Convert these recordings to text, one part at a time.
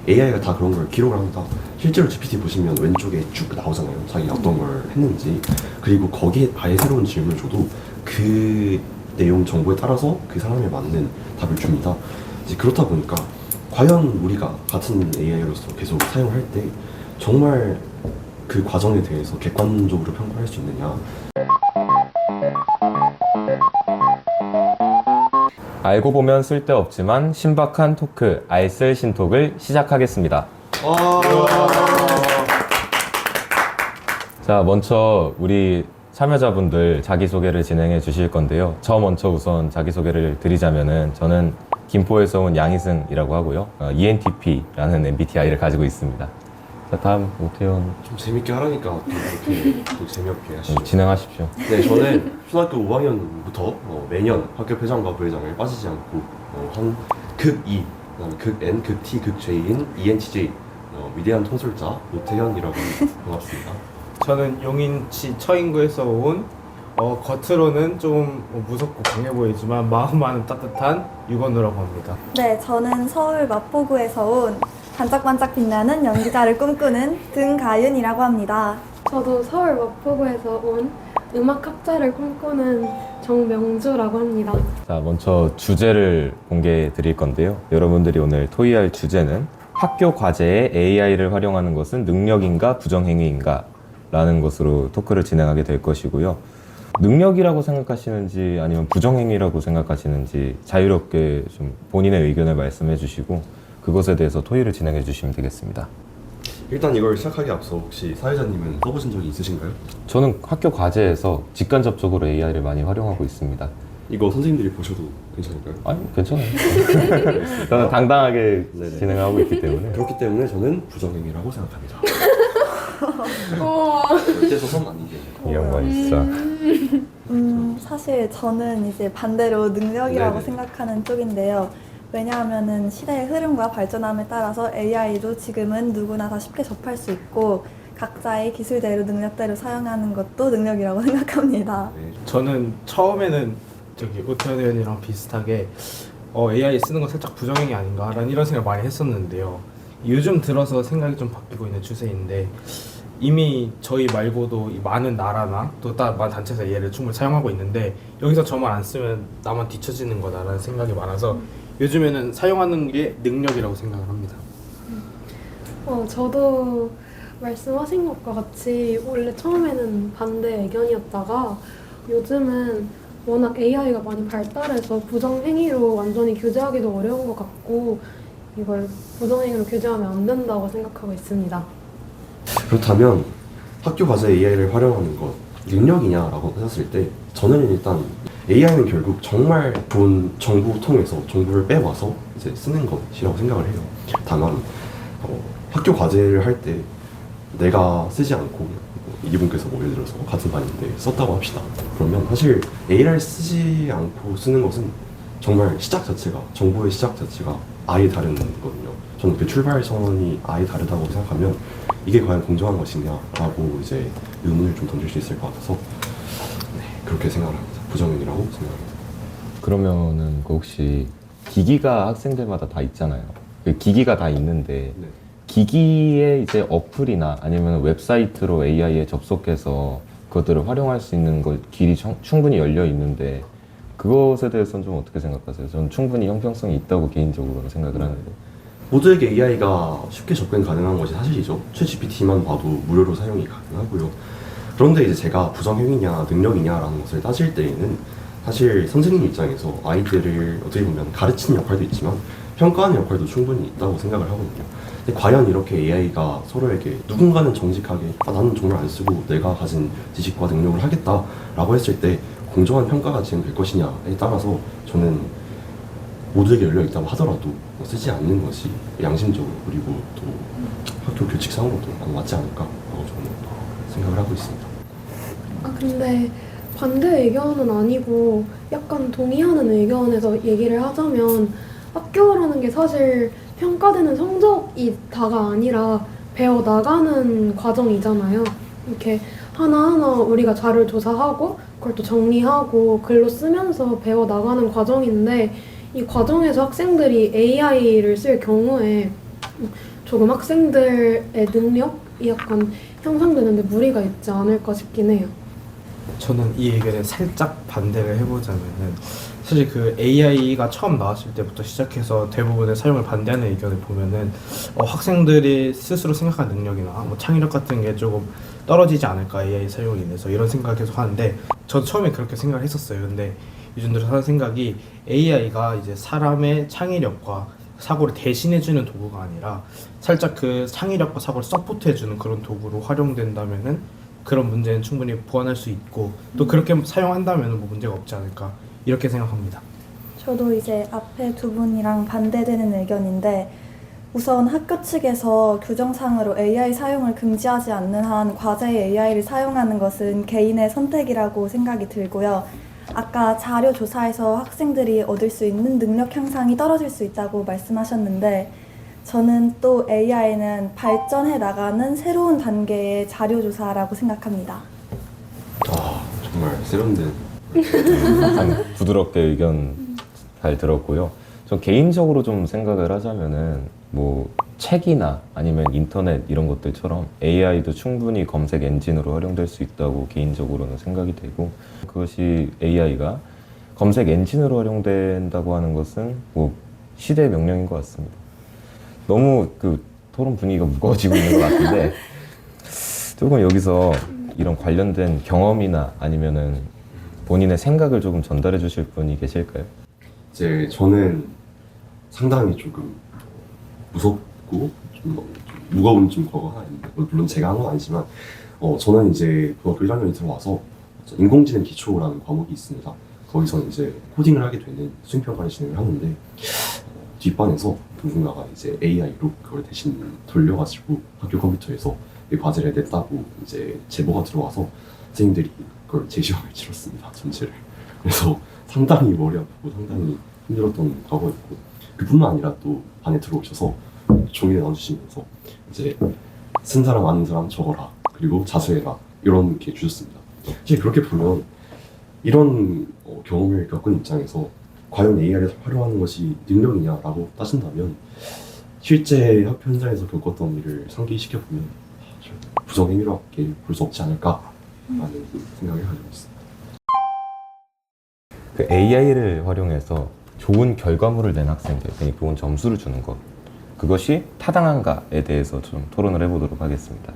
AI가 다 그런 걸 기록을 합니다. 실제로 GPT 보시면 왼쪽에 쭉 나오잖아요. 자기가 어떤 걸 했는지. 그리고 거기에 아예 새로운 질문을 줘도 그 내용 정보에 따라서 그 사람에 맞는 답을 줍니다. 이제 그렇다 보니까 과연 우리가 같은 AI로서 계속 사용할 때 정말 그 과정에 대해서 객관적으로 평가할 수 있느냐. 알고 보면 쓸데없지만 신박한 토크, 알쓸 신톡을 시작하겠습니다. 자, 먼저 우리 참여자분들 자기소개를 진행해 주실 건데요. 저 먼저 우선 자기소개를 드리자면은 저는 김포에서 온 양희승이라고 하고요. ENTP라는 MBTI를 가지고 있습니다. 자, 다음 오태현 좀 재밌게 하라니까 또 이렇게 또 재미없게 하시죠. 진행하십시오. 네, 저는 초등학교 5학년부터 매년 학교 회장과 부회장을 빠지지 않고 한 극2, 그다음에 극N, 극T, 극J인 ENTJ 위대한 통솔자 오태현이라고 합니다. 반갑습니다. 저는 용인시 처인구에서 온 겉으로는 좀 무섭고 강해 보이지만 마음만은 따뜻한 유건우라고 합니다. 네, 저는 서울 마포구에서 온 반짝반짝 빛나는 연기자를 꿈꾸는 등가윤이라고 합니다. 저도 서울 마포구에서 온 음악학자를 꿈꾸는 정명주라고 합니다. 자, 먼저 주제를 공개해 드릴 건데요. 여러분들이 오늘 토의할 주제는 학교 과제에 AI를 활용하는 것은 능력인가 부정행위인가 라는 것으로 토크를 진행하게 될 것이고요. 능력이라고 생각하시는지 아니면 부정행위라고 생각하시는지 자유롭게 좀 본인의 의견을 말씀해 주시고 그것에 대해서 토의를 진행해 주시면 되겠습니다. 일단 이걸 시작하기 앞서 혹시 사회자님은 써보신 적이 있으신가요? 저는 학교 과제에서 직간접적으로 AI를 많이 활용하고 있습니다. 이거 선생님들이 보셔도 괜찮을까요? 아니, 괜찮아요. 저는 당당하게 네네. 진행하고 있기 때문에. 그렇기 때문에 저는 부정행위라고 생각합니다. 어째서 선 아니게. 이 양반 진짜. 사실 저는 이제 반대로 능력이라고 네네. 생각하는 쪽인데요. 왜냐하면은 시대의 흐름과 발전함에 따라서 AI도 지금은 누구나 다 쉽게 접할 수 있고 각자의 기술대로 능력대로 사용하는 것도 능력이라고 생각합니다. 네. 저는 처음에는 오태현 의원이랑 비슷하게 AI 쓰는 건 살짝 부정행위 아닌가라는 이런 생각을 많이 했었는데요. 요즘 들어서 생각이 좀 바뀌고 있는 추세인데 이미 저희 말고도 이 많은 나라나 또 다른 단체에서 얘를 충분히 사용하고 있는데 여기서 저만 안 쓰면 나만 뒤처지는 거다라는 생각이 많아서 요즘에는 사용하는 게 능력이라고 생각을 합니다. 저도 말씀하신 것과 같이 원래 처음에는 반대 의견이었다가 요즘은 워낙 AI가 많이 발달해서 부정행위로 완전히 규제하기도 어려운 것 같고 이걸 부정행위로 규제하면 안 된다고 생각하고 있습니다. 그렇다면 학교 과제 AI를 활용하는 것 능력이냐라고 하셨을 때 저는 일단 AI는 결국 정말 좋은 정보 통해서 정보를 빼와서 이제 쓰는 것이라고 생각을 해요. 다만 학교 과제를 할 때 내가 쓰지 않고 이분께서 뭐 예를 들어서 같은 반인데 썼다고 합시다. 그러면 사실 AI를 쓰지 않고 쓰는 것은 정말 시작 자체가 정보의 시작 자체가 아예 다른 거거든요. 저는 그 출발선이 아예 다르다고 생각하면 이게 과연 공정한 것이냐라고 이제 의문을 좀 던질 수 있을 것 같아서 네, 그렇게 생각을 합니다. 부정행위라고 생각합니다. 그러면은 그 혹시 기기가 학생들마다 다 있잖아요. 그 기기가 다 있는데 네. 기기에 이제 어플이나 아니면 웹사이트로 AI에 접속해서 그것들을 활용할 수 있는 것 길이 충분히 열려 있는데 그것에 대해서는 좀 어떻게 생각하세요? 저는 충분히 형평성이 있다고 개인적으로는 생각을 하는데. 모두에게 AI가 쉽게 접근 가능한 것이 사실이죠. 챗GPT만 봐도 무료로 사용이 가능하고요. 그런데 이제 제가 부정행위냐 능력이냐라는 것을 따질 때에는 사실 선생님 입장에서 아이들을 어떻게 보면 가르치는 역할도 있지만 평가하는 역할도 충분히 있다고 생각을 하거든요. 근데 과연 이렇게 AI가 서로에게 누군가는 정직하게 나는 정말 안 쓰고 내가 가진 지식과 능력을 하겠다라고 했을 때 공정한 평가가 진행될 것이냐에 따라서 저는 모두에게 열려있다고 하더라도 쓰지 않는 것이 양심적으로 그리고 또 학교 규칙상으로도 맞지 않을까라고 저는 생각을 하고 있습니다. 근데 반대 의견은 아니고 약간 동의하는 의견에서 얘기를 하자면 학교라는 게 사실 평가되는 성적이 다가 아니라 배워나가는 과정이잖아요. 이렇게 하나하나 우리가 자료를 조사하고 그걸 또 정리하고 글로 쓰면서 배워나가는 과정인데 이 과정에서 학생들이 AI를 쓸 경우에 조금 학생들의 능력이 약간 향상되는데 무리가 있지 않을까 싶긴 해요. 저는 이 의견에 살짝 반대를 해보자면은 사실 그 AI가 처음 나왔을 때부터 시작해서 대부분의 사용을 반대하는 의견을 보면은 학생들이 스스로 생각한 능력이나 뭐 창의력 같은 게 조금 떨어지지 않을까 AI 사용으로 인해서 이런 생각을 계속 하는데 저도 처음에 그렇게 생각을 했었어요. 근데 요즘 들어서 하는 생각이 AI가 이제 사람의 창의력과 사고를 대신해주는 도구가 아니라 살짝 그 창의력과 사고를 서포트해주는 그런 도구로 활용된다면은 그런 문제는 충분히 보완할 수 있고 또 그렇게 사용한다면 뭐 문제가 없지 않을까 이렇게 생각합니다. 저도 이제 앞에 두 분이랑 반대되는 의견인데 우선 학교 측에서 규정상으로 AI 사용을 금지하지 않는 한 과제에 AI를 사용하는 것은 개인의 선택이라고 생각이 들고요. 아까 자료 조사에서 학생들이 얻을 수 있는 능력 향상이 떨어질 수 있다고 말씀하셨는데 저는 또 AI는 발전해 나가는 새로운 단계의 자료 조사라고 생각합니다. 정말 세련된. 참 부드럽게 의견 잘 들었고요. 저 개인적으로 좀 생각을 하자면은 뭐 책이나 아니면 인터넷 이런 것들처럼 AI도 충분히 검색 엔진으로 활용될 수 있다고 개인적으로는 생각이 되고 그것이 AI가 검색 엔진으로 활용된다고 하는 것은 뭐 시대의 명령인 것 같습니다. 너무 그 토론 분위기가 무거워지고 있는 것 같은데 조금 여기서 이런 관련된 경험이나 아니면은 본인의 생각을 조금 전달해 주실 분이 계실까요? 이제 저는 상당히 조금 무섭고 좀 무거운 좀 거가 하나 있는데 물론 제가 한 건 아니지만 저는 이제 고등학교 1학년이 들어와서 인공지능 기초라는 과목이 있습니다. 거기서 이제 코딩을 하게 되는 수행평가를 진행을 하는데 뒷반에서 누군가가 이제 AI로 그걸 대신 돌려가지고 학교 컴퓨터에서 이 과제를 냈다고 이제 제보가 들어와서 선생님들이 그걸 재시험을 치렀습니다. 전체를. 그래서 상당히 머리 아프고 상당히 힘들었던 과거였고 그뿐만 아니라 또 반에 들어오셔서 종이를 나눠주시면서 이제 쓴 사람 아는 사람 적어라 그리고 자수해라 이런 게 주셨습니다. 사실 그렇게 보면 이런 경험을 겪은 입장에서 과연 AI를 활용하는 것이 능력이냐라고 따진다면 실제 학교 현장에서 겪었던 일을 상기시켜보면 부정행위로밖에 볼 수 없지 않을까라는 생각을 가지고 있습니다. 그 AI를 활용해서 좋은 결과물을 낸 학생들에게 좋은 점수를 주는 것 그것이 타당한가에 대해서 좀 토론을 해보도록 하겠습니다.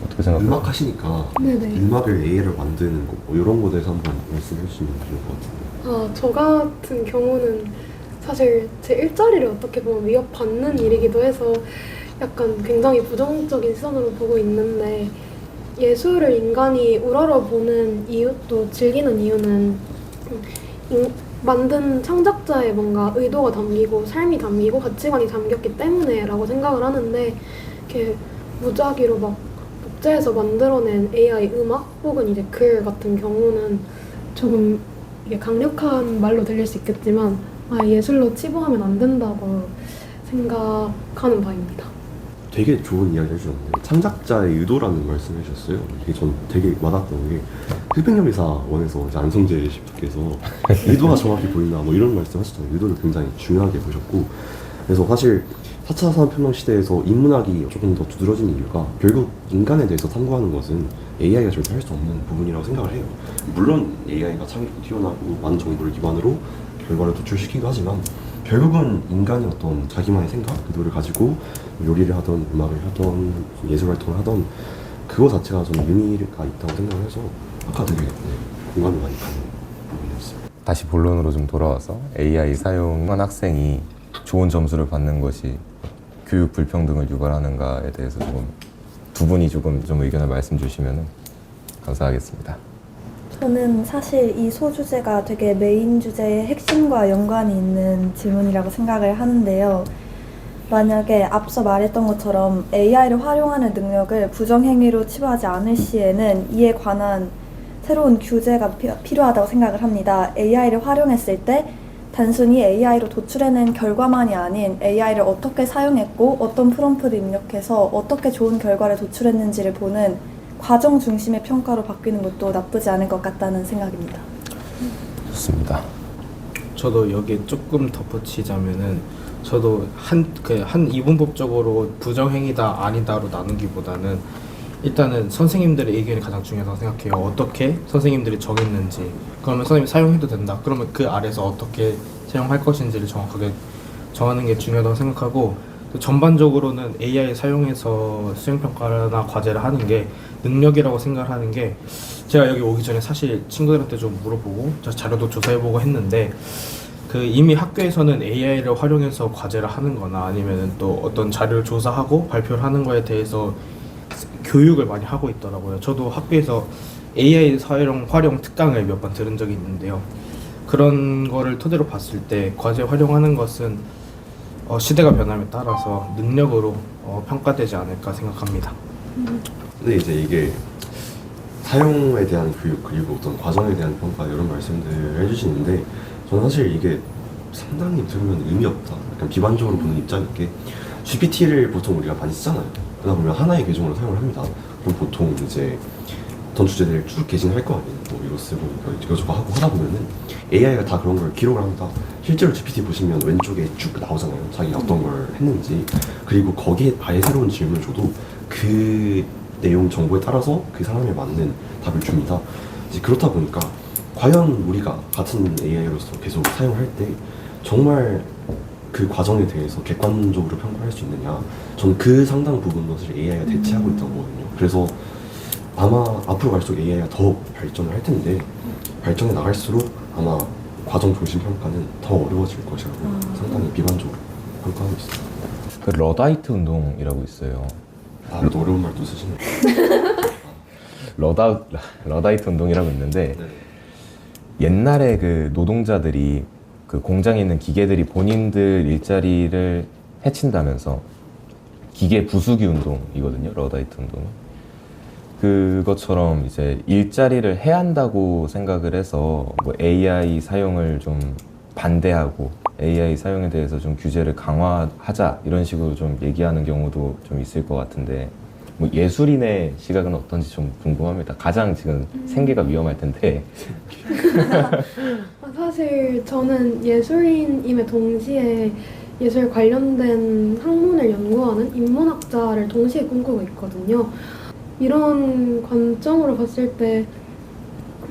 어떻게 생각하세요? 음악 하시니까 네네. 음악을 AI를 만드는 거 이런 거에 대해서 한번 말씀해 주시면 좋을 것 같은데. 저 같은 경우는 사실 제 일자리를 어떻게 보면 위협받는 일이기도 해서 약간 굉장히 부정적인 시선으로 보고 있는데 예술을 인간이 우러러보는 이유 또 즐기는 이유는 만든 창작자의 뭔가 의도가 담기고 삶이 담기고 가치관이 담겼기 때문에라고 생각을 하는데 이렇게 무작위로 막 복제해서 만들어낸 AI 음악 혹은 이제 글 같은 경우는 조금 이게 강력한 말로 들릴 수 있겠지만 예술로 치부하면 안 된다고 생각하는 바입니다. 되게 좋은 이야기 해주셨는데 창작자의 의도라는 말씀을 해주셨어요. 이게 전 되게 와닿았던 게 흑백요리사원에서 이제 안성재 셰프께서 의도가 정확히 보인다 뭐 이런 말씀 하셨잖아요. 의도를 굉장히 중요하게 보셨고 그래서 사실 4차 산업혁명 시대에서 인문학이 조금 더 두드러진 이유가 결국 인간에 대해서 탐구하는 것은 AI가 절대 할 수 없는 부분이라고 생각을 해요. 물론 AI가 창의력이 뛰어나고 많은 정보를 기반으로 결과를 도출시키기도 하지만 결국은 인간이 어떤 자기만의 생각, 의도를 가지고 요리를 하던 음악을 하던 예술 활동을 하던 그거 자체가 저는 의미가 있다고 생각을 해서 아까 되게 공감이 많이 가는 부분이었어요. 다시 본론으로 좀 돌아와서 AI 사용한 학생이 좋은 점수를 받는 것이 교육 불평등을 유발하는가에 대해서 조금 두 분이 조금 좀 의견을 말씀 주시면 감사하겠습니다. 저는 사실 이 소주제가 되게 메인 주제의 핵심과 연관이 있는 질문이라고 생각을 하는데요. 만약에 앞서 말했던 것처럼 AI를 활용하는 능력을 부정행위로 치부하지 않을 시에는 이에 관한 새로운 규제가 필요하다고 생각을 합니다. AI를 활용했을 때 단순히 AI로 도출해낸 결과만이 아닌 AI를 어떻게 사용했고 어떤 프롬프트를 입력해서 어떻게 좋은 결과를 도출했는지를 보는 과정 중심의 평가로 바뀌는 것도 나쁘지 않을 것 같다는 생각입니다. 좋습니다. 저도 여기에 조금 덧붙이자면은 저도 한 이분법적으로 부정행위다 아니다로 나누기보다는 일단은 선생님들의 의견이 가장 중요하다고 생각해요. 어떻게 선생님들이 정했는지, 그러면 선생님이 사용해도 된다. 그러면 그 아래서 어떻게 사용할 것인지를 정확하게 정하는 게 중요하다고 생각하고, 또 전반적으로는 AI 사용해서 수행평가나 과제를 하는 게 능력이라고 생각하는 게, 제가 여기 오기 전에 사실 친구들한테 좀 물어보고 자료도 조사해보고 했는데, 그 이미 학교에서는 AI를 활용해서 과제를 하는 거나 아니면 또 어떤 자료를 조사하고 발표를 하는 거에 대해서 교육을 많이 하고 있더라고요. 저도 학교에서 AI 활용 특강을 몇 번 들은 적이 있는데요. 그런 거를 토대로 봤을 때 과제 활용하는 것은 시대가 변함에 따라서 능력으로 평가되지 않을까 생각합니다. 근데 이제 이게 사용에 대한 교육 그리고 어떤 과정에 대한 평가 이런 말씀들을 해주시는데, 저는 사실 이게 상당히 들으면 의미 없다, 약간 비관적으로 보는 입장인 게, GPT를 보통 우리가 많이 쓰잖아요. 그러다 보면 하나의 계정으로 사용을 합니다. 그럼 보통 이제 어떤 주제들을 쭉 개진할 거 아니에요. 뭐 이거 쓰고 이거 저거 하고 하다 보면은 AI가 다 그런 걸 기록을 합니다. 실제로 GPT 보시면 왼쪽에 쭉 나오잖아요. 자기가 어떤 걸 했는지. 그리고 거기에 아예 새로운 질문을 줘도 그 내용 정보에 따라서 그 사람에 맞는 답을 줍니다. 이제 그렇다 보니까 과연 우리가 같은 AI로서 계속 사용할 때 정말 그 과정에 대해서 객관적으로 평가할 수 있느냐, 저는 그 상당 부분도 사실 AI가 대체하고 있다고 보거든요. 그래서 아마 앞으로 갈수록 AI가 더 발전을 할 텐데, 발전해 나갈수록 아마 과정 중심 평가는 더 어려워질 것이라고 상당히 비관적으로 평가하고 있습니다. 그 러다이트 운동이라고 있어요. 아, 또 어려운 말도 쓰시네요. 러다이트 운동이라고 있는데, 네. 옛날에 그 노동자들이 그 공장에 있는 기계들이 본인들 일자리를 해친다면서, 기계 부수기 운동이거든요, 러다이트 운동은. 그것처럼 이제 일자리를 해한다고 생각을 해서 뭐 AI 사용을 좀 반대하고 AI 사용에 대해서 좀 규제를 강화하자 이런 식으로 좀 얘기하는 경우도 좀 있을 것 같은데, 뭐 예술인의 시각은 어떤지 좀 궁금합니다. 가장 지금 생계가 위험할 텐데. 사실 저는 예술인임에 동시에 예술 관련된 학문을 연구하는 인문학자를 동시에 꿈꾸고 있거든요. 이런 관점으로 봤을 때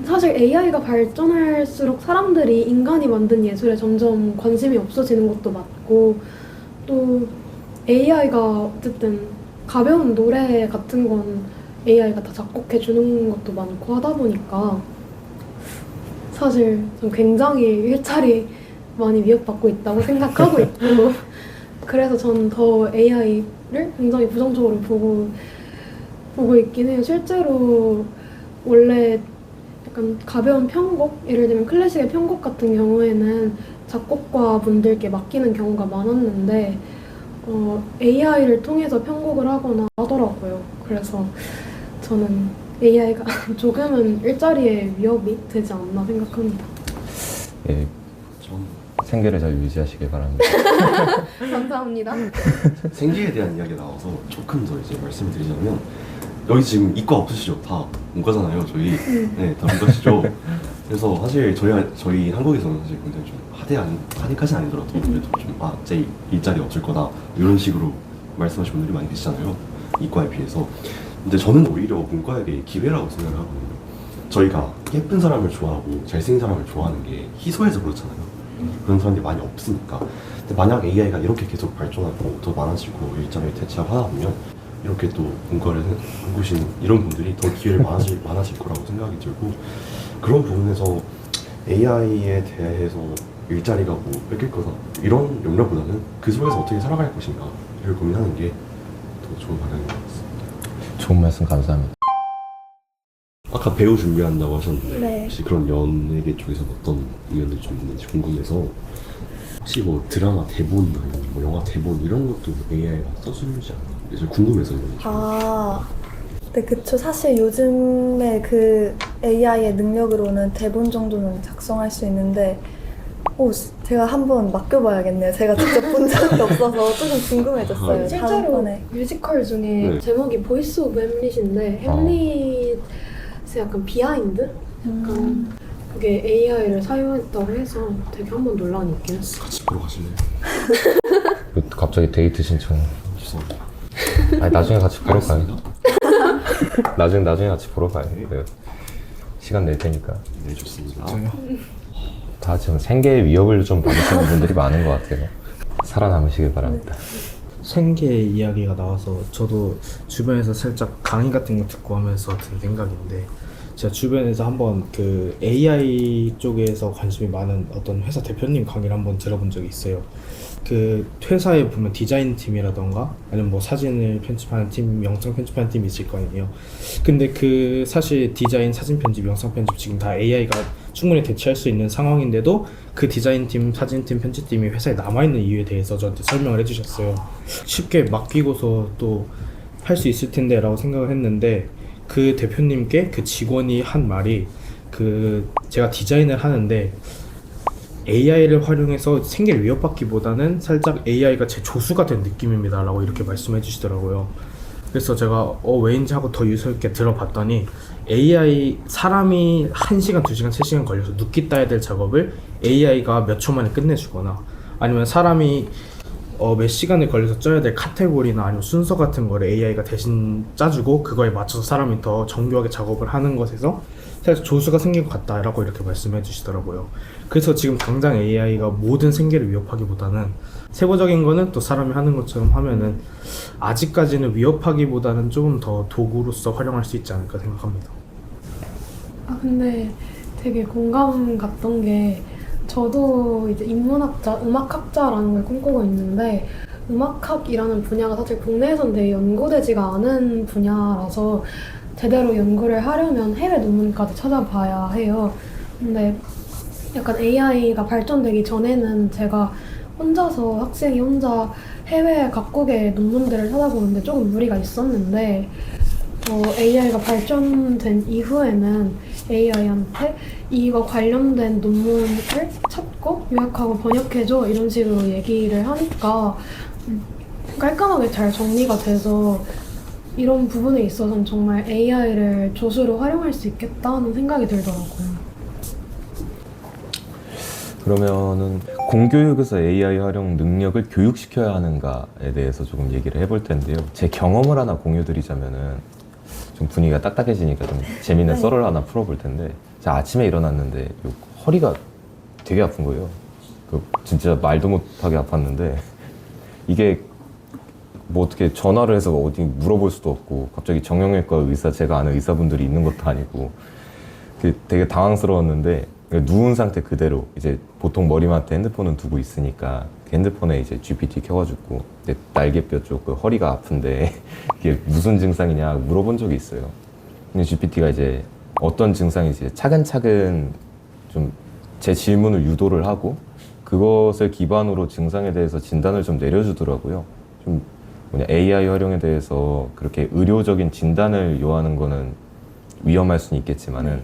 사실 AI가 발전할수록 사람들이 인간이 만든 예술에 점점 관심이 없어지는 것도 맞고, 또 AI가 어쨌든 가벼운 노래 같은 건 AI가 다 작곡해 주는 것도 많고 하다 보니까 사실 좀 굉장히 일자리 많이 위협받고 있다고 생각하고 있고, 그래서 전 더 AI를 굉장히 부정적으로 보고 있긴 해요. 실제로 원래 약간 가벼운 편곡, 예를 들면 클래식의 편곡 같은 경우에는 작곡가 분들께 맡기는 경우가 많았는데 AI를 통해서 편곡을 하거나 하더라고요. 그래서 저는 AI가 조금은 일자리에 위협이 되지 않나 생각합니다. 예, 전 생계를 잘 유지하시길 바랍니다. 감사합니다. 생계에 대한 이야기가 나와서 조금 더 이제 말씀을 드리자면, 여기 지금 이과 없으시죠? 다 문과잖아요, 저희. 네, 다 문과시죠? 그래서 사실 저희 한국에서는 사실 굉장히 좀 하대까지는 아니더라도 그래도 좀 제 일자리 없을 거다 이런 식으로 말씀하시는 분들이 많이 계시잖아요, 이과에 비해서. 근데 저는 오히려 문과에게 기회라고 생각을 하거든요. 저희가 예쁜 사람을 좋아하고 잘생긴 사람을 좋아하는 게 희소해서 그렇잖아요. 그런 사람들이 많이 없으니까. 근데 만약 AI가 이렇게 계속 발전하고 더 많아지고 일자리를 대체하고 하다 보면, 이렇게 또 문과를 꿈꾸시는 이런 분들이 더 기회를 많아질 거라고 생각이 들고, 그런 부분에서 AI에 대해서 일자리가 뭐 뺏길 거다 이런 염려보다는 그 속에서 어떻게 살아갈 것인가를 고민하는 게 더 좋은 방향인 것 같습니다. 좋은 말씀 감사합니다. 아까 배우 준비한다고 하셨는데 네. 혹시 그런 연예계 쪽에서 어떤 의견들이 좀 있는지 궁금해서, 혹시 뭐 드라마 대본이나 뭐 영화 대본 이런 것도 AI가 써주지 않나? 그래서 궁금해서 이런 거. 네, 그쵸. 사실 요즘에 그 AI의 능력으로는 대본 정도는 작성할 수 있는데, 제가 한번 맡겨봐야겠네요. 제가 직접 본 적이 없어서 조금 궁금해졌어요. 실제로 다음번에. 뮤지컬 중에 네. 제목이 보이스 오브 햄릿인데, 햄릿의 약간 비하인드? 약간 그게 AI를 사용했다고 해서 되게 한번 논란이 있긴 했어요. 같이 보러 가실래요? 갑자기 데이트 신청. 죄송합니다. 아니 나중에 같이 보러 가요. 나중에 같이 보러 가요. 네. 시간 낼 테니까. 네, 좋습니다. 다 지금 생계의 위협을 좀 받으시는 분들이 많은 것 같아요. 살아남으시길 바랍니다. 생계 이야기가 나와서 저도 주변에서 살짝 강의 같은 거 듣고 하면서 든 생각인데, 제가 주변에서 한번 그 AI 쪽에서 관심이 많은 어떤 회사 대표님 강의를 한번 들어본 적이 있어요. 그 회사에 보면 디자인 팀이라던가 아니면 뭐 사진을 편집하는 팀, 영상 편집하는 팀이 있을 거 아니에요. 근데 그 사실 디자인, 사진 편집, 영상 편집 지금 다 AI가 충분히 대체할 수 있는 상황인데도 그 디자인 팀, 사진 팀, 편집 팀이 회사에 남아있는 이유에 대해서 저한테 설명을 해주셨어요. 쉽게 맡기고서 또 할 수 있을 텐데 라고 생각을 했는데, 그 대표님께 그 직원이 한 말이, 그 제가 디자인을 하는데 AI를 활용해서 생계를 위협받기보다는 살짝 AI가 제 조수가 된 느낌입니다 라고 이렇게 말씀해 주시더라고요. 그래서 제가 왜인지 하고 더 유서 있게 들어봤더니, AI, 사람이 1시간, 2시간, 3시간 걸려서 눕기 따야 될 작업을 AI가 몇 초 만에 끝내주거나, 아니면 사람이 몇 시간을 걸려서 짜야 될 카테고리나 아니면 순서 같은 거를 AI가 대신 짜주고 그거에 맞춰서 사람이 더 정교하게 작업을 하는 것에서 살짝 조수가 생긴 것 같다라고 이렇게 말씀해 주시더라고요. 그래서 지금 당장 AI가 모든 생계를 위협하기보다는, 세부적인 거는 또 사람이 하는 것처럼 하면은 아직까지는 위협하기보다는 조금 더 도구로서 활용할 수 있지 않을까 생각합니다. 아 근데 되게 공감 갔던 게, 저도 이제 인문학자, 음악학자라는 걸 꿈꾸고 있는데, 음악학이라는 분야가 사실 국내에선 되게 연구되지가 않은 분야라서 제대로 연구를 하려면 해외 논문까지 찾아봐야 해요. 근데 약간 AI가 발전되기 전에는 제가 혼자서, 학생이 혼자 해외 각국의 논문들을 찾아보는데 조금 무리가 있었는데, AI가 발전된 이후에는 AI한테 이거 관련된 논문을 찾고 요약하고 번역해줘 이런 식으로 얘기를 하니까 깔끔하게 잘 정리가 돼서, 이런 부분에 있어서는 정말 AI를 조수로 활용할 수 있겠다는 생각이 들더라고요. 그러면은 공교육에서 AI 활용 능력을 교육시켜야 하는가에 대해서 조금 얘기를 해볼 텐데요. 제 경험을 하나 공유드리자면은, 좀 분위기가 딱딱해지니까 좀 재밌는 네. 썰을 하나 풀어볼 텐데, 제가 아침에 일어났는데 요 허리가 되게 아픈 거예요. 진짜 말도 못하게 아팠는데, 이게 뭐 어떻게 전화를 해서 어디 물어볼 수도 없고, 갑자기 정형외과 의사, 제가 아는 의사분들이 있는 것도 아니고, 되게 당황스러웠는데, 누운 상태 그대로 이제 보통 머리맡에 핸드폰은 두고 있으니까 핸드폰에 이제 GPT 켜가지고 내 날개뼈 쪽 그 허리가 아픈데 이게 무슨 증상이냐 물어본 적이 있어요. 근데 GPT가 이제 어떤 증상인지 차근차근 좀 제 질문을 유도를 하고, 그것을 기반으로 증상에 대해서 진단을 좀 내려주더라고요. 좀 AI 활용에 대해서 그렇게 의료적인 진단을 요하는 거는 위험할 수는 있겠지만은,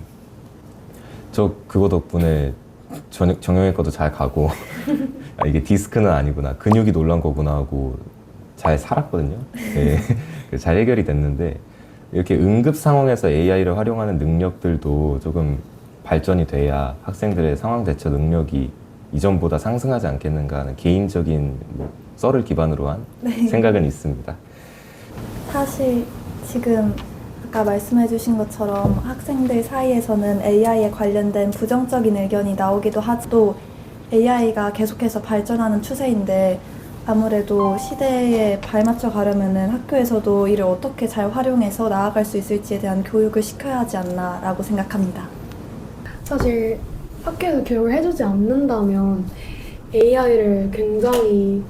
저 그거 덕분에 정형외과도 잘 가고 아, 이게 디스크는 아니구나, 근육이 놀란 거구나 하고 잘 살았거든요. 네. 잘 해결이 됐는데, 이렇게 응급 상황에서 AI를 활용하는 능력들도 조금 발전이 돼야 학생들의 상황 대처 능력이 이전보다 상승하지 않겠는가 하는 개인적인 썰을 기반으로 한 생각은 있습니다. 사실 지금 아까 말씀해주신 것처럼 학생들 사이에서는 AI에 관련된 부정적인 의견이 나오기도 하고, AI가 계속해서 발전하는 추세인데 아무래도 시대에 발맞춰 가려면은 학교에서도 이를 어떻게 잘 활용해서 나아갈 수 있을지에 대한 교육을 시켜야 하지 않나라고 생각합니다. 사실 학교에서 교육을 해주지 않는다면 AI를 굉장히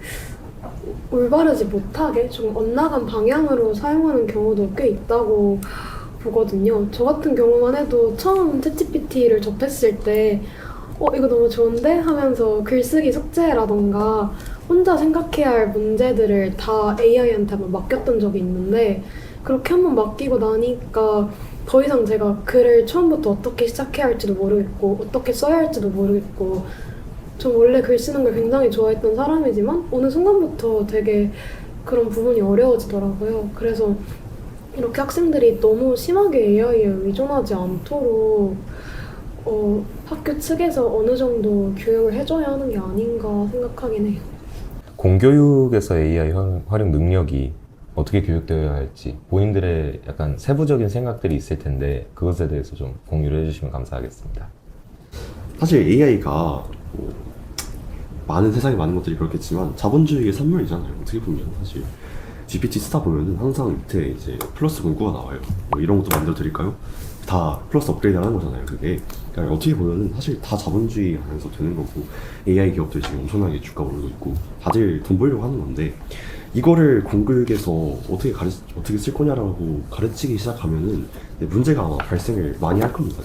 올바르지 못하게 좀 엇나간 방향으로 사용하는 경우도 꽤 있다고 보거든요. 저 같은 경우만 해도 처음 챗GPT를 접했을 때 이거 너무 좋은데? 하면서 글쓰기 숙제라던가 혼자 생각해야 할 문제들을 다 AI한테 한번 맡겼던 적이 있는데, 그렇게 한번 맡기고 나니까 더 이상 제가 글을 처음부터 어떻게 시작해야 할지도 모르겠고 어떻게 써야 할지도 모르겠고, 전 원래 글 쓰는 걸 굉장히 좋아했던 사람이지만 어느 순간부터 되게 그런 부분이 어려워지더라고요. 그래서 이렇게 학생들이 너무 심하게 AI에 의존하지 않도록 학교 측에서 어느 정도 교육을 해줘야 하는 게 아닌가 생각하긴 해요. 공교육에서 AI 활용 능력이 어떻게 교육되어야 할지 본인들의 약간 세부적인 생각들이 있을 텐데 그것에 대해서 좀 공유를 해주시면 감사하겠습니다. 사실 AI가 세상에 많은 것들이 그렇겠지만 자본주의의 산물이잖아요. 어떻게 보면 사실 GPT 쓰다 보면은 항상 밑에 이제 플러스 문구가 나와요. 뭐 이런 것도 만들어 드릴까요? 다 플러스 업그레이드 하는 거잖아요. 그게 그러니까 어떻게 보면은 사실 다 자본주의 안에서 되는 거고 AI 기업들 지금 엄청나게 주가 오르고 있고 다들 돈 벌려고 하는 건데 이거를 공교육에서 어떻게 쓸 거냐라고 가르치기 시작하면은 문제가 아마 발생을 많이 할 겁니다.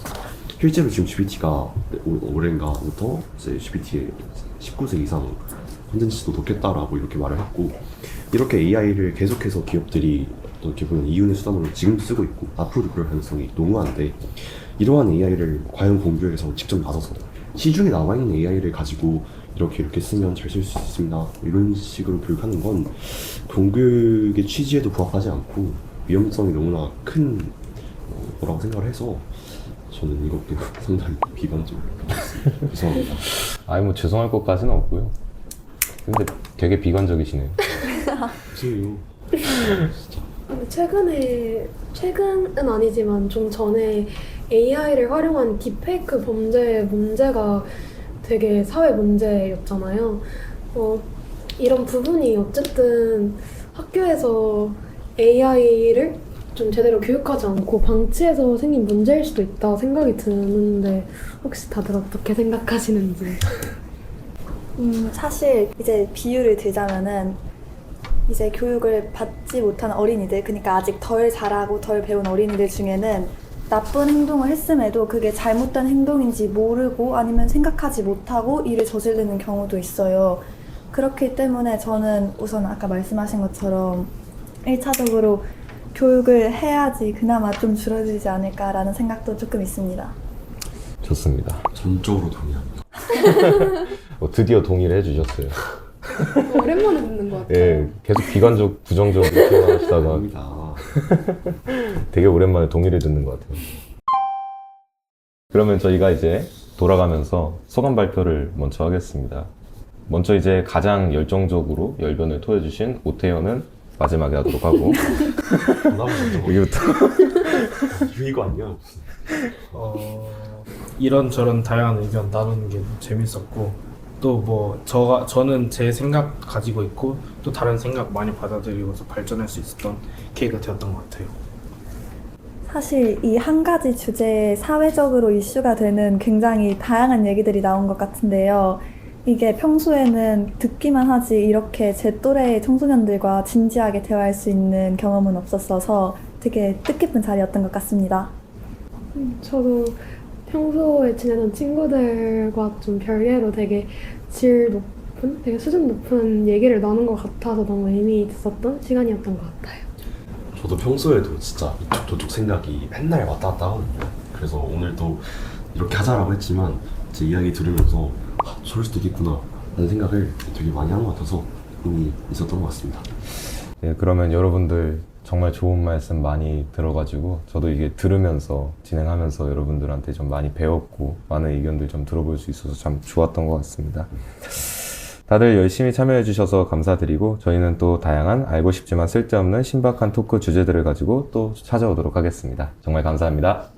실제로 지금 GPT가 올해인가부터 이제 GPT에 19세 이상 콘텐츠도 넣겠다라고 이렇게 말을 했고 이렇게 AI를 계속해서 기업들이 어떻게 보면 이윤의 수단으로 지금 쓰고 있고 앞으로도 그럴 가능성이 농후한데 이러한 AI를 과연 공교육에서 직접 나서서 시중에 나와 있는 AI를 가지고 이렇게 쓰면 잘 쓸 수 있습니다 이런 식으로 교육하는 건 공교육의 취지에도 부합하지 않고 위험성이 너무나 큰 거라고 생각을 해서 저는 이것도 상당히 비관적으로 보겠습니다. 죄송합니다. 아니 뭐 죄송할 것까지는 없고요. 근데 되게 비관적이시네요. 죄송해요. 근데 최근은 아니지만 좀 전에 AI를 활용한 딥페이크 문제가 되게 사회 문제였잖아요. 이런 부분이 어쨌든 학교에서 AI를 좀 제대로 교육하지 않고 방치해서 생긴 문제일 수도 있다 생각이 드는데 혹시 다들 어떻게 생각하시는지? 사실 이제 비유를 들자면은 이제 교육을 받지 못한 어린이들, 그러니까 아직 덜 자라고 덜 배운 어린이들 중에는 나쁜 행동을 했음에도 그게 잘못된 행동인지 모르고 아니면 생각하지 못하고 일을 저지르는 경우도 있어요. 그렇기 때문에 저는 우선 아까 말씀하신 것처럼 1차적으로 교육을 해야지 그나마 좀 줄어들지 않을까라는 생각도 조금 있습니다. 좋습니다. 전적으로 동의합니다. 드디어 동의를 해주셨어요. 오랜만에 듣는 것 같아요. 예, 계속 비관적, 부정적으로 표현하시다가 아닙니다. 되게 오랜만에 동의를 듣는 것 같아요. 그러면 저희가 이제 돌아가면서 소감 발표를 먼저 하겠습니다. 먼저 이제 가장 열정적으로 열변을 토해주신 오태현은 마지막에 하도록 하고 여기부터 이거 아니야? 이런저런 다양한 의견 나누는 게 재밌었고 또 뭐 저는 제 생각 가지고 있고 또 다른 생각 많이 받아들이고서 발전할 수 있었던 계기가 되었던 것 같아요. 사실 이 한 가지 주제에 사회적으로 이슈가 되는 굉장히 다양한 얘기들이 나온 것 같은데요. 이게 평소에는 듣기만 하지 이렇게 제 또래의 청소년들과 진지하게 대화할 수 있는 경험은 없었어서 되게 뜻깊은 자리였던 것 같습니다. 저도 평소에 지내던 친구들과 좀 별개로 되게 질 높은, 되게 수준 높은 얘기를 나눈 것 같아서 너무 의미 있었던 시간이었던 것 같아요. 저도 평소에도 진짜 이쪽 저쪽 생각이 맨날 왔다 갔다 하거든요. 그래서 오늘도 이렇게 하자라고 했지만 제 이야기 들으면서 저럴 수도 있겠구나 라는 생각을 되게 많이 한 것 같아서 의미 있었던 것 같습니다. 예, 그러면 여러분들 정말 좋은 말씀 많이 들어가지고 저도 이게 들으면서 진행하면서 여러분들한테 좀 많이 배웠고 많은 의견들 좀 들어볼 수 있어서 참 좋았던 것 같습니다. 다들 열심히 참여해 주셔서 감사드리고 저희는 또 다양한 알고 싶지만 쓸데없는 신박한 토크 주제들을 가지고 또 찾아오도록 하겠습니다. 정말 감사합니다.